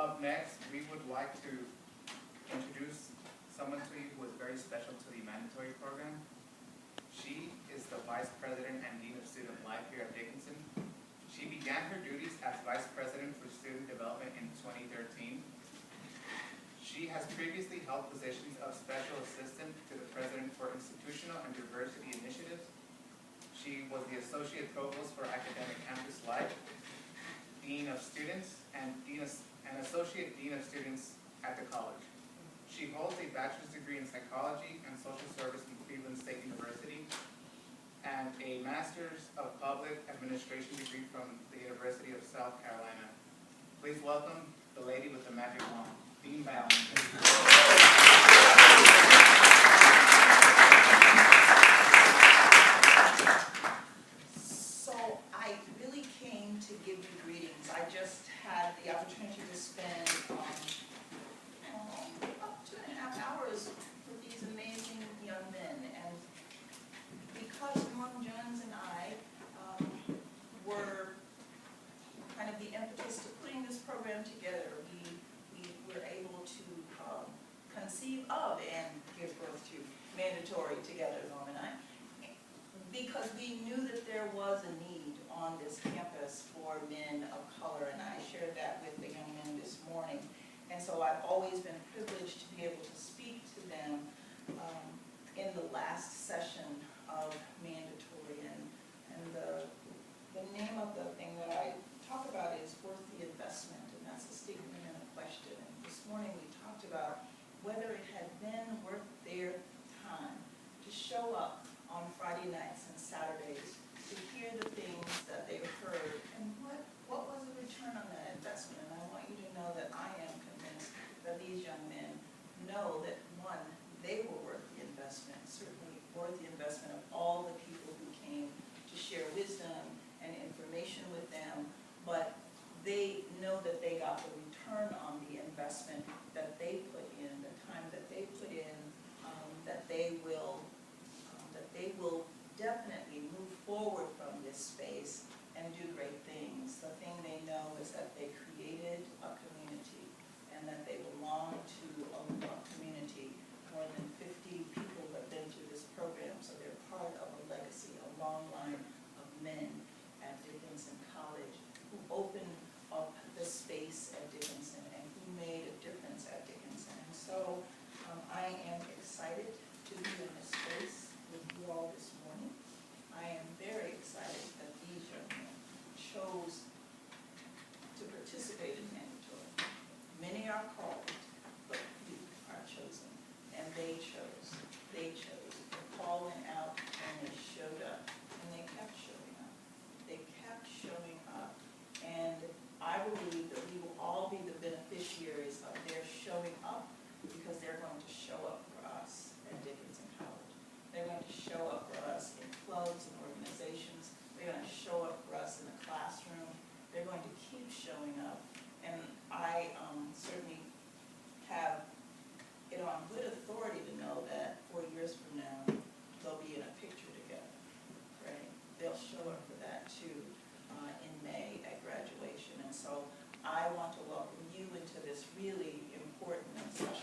Up next, we would like to introduce someone to you who is very special to the mandatory program. She is the Vice President and Dean of Student Life here at Dickinson. She began her duties as Vice President for Student Development in 2013. She has previously held positions of Special Assistant to the President for Institutional and Diversity Initiatives. She was the Associate Provost for Academic Campus Life, Dean of Students, and Associate Dean of Students at the college. She holds a bachelor's degree in psychology and social service from Cleveland State University and a master's of public administration degree from the University of South Carolina. Please welcome the lady with the magic wand, Dean Bowden. So I really came to give you greetings. I just had the opportunity to spend about 2.5 hours with these amazing young men, and because Norm Jones and I were kind of the impetus to putting this program together, we were able to conceive of and give birth to Mandatory together, Norm and I, because we knew that there was a need on this campus for men of color, and I shared that with the young men this morning. And so I've always been privileged to be able to speak to them in the last session of Mandatory. And the name of the thing that I talk about is worth the investment, and that's a statement and a question. And this morning we talked about whether it had been worth their time to show up on Friday nights and Saturdays to hear the things that they've heard, and what was the return on that investment. And I want you to know that I am convinced that these young men know that, one, they were worth the investment, certainly worth the investment of all the people who came to share wisdom and information with them, but they know that they got the return on the investment that they put in, the time that they put in, that they will definitely move forward from this space and do great things. The thing they know is that they created a community and that they belong to a community. More than 50 people have been through this program, so they're part of a legacy, a long line of men at Dickinson College who opened up the space at Dickinson and who made a difference at Dickinson. And so I am excited to be in this space with you all this morning. I am very excited that these young men chose to participate in Mandatory. Many are called, but few are chosen. And they chose. They chose. They called out and they showed up. And they kept showing up. They kept showing up. And I believe that we will all be the beneficiaries of their showing up, because they're going to show up for us at Dickinson College. They're going to show up for us in clubs and organizations. They're going to show up for us in the classroom. They're going to keep showing up. And I certainly have it on good authority to know that 4 years from now, they'll be in a picture together, right? They'll show up for that too in May at graduation. And so I want to welcome you into this really important and special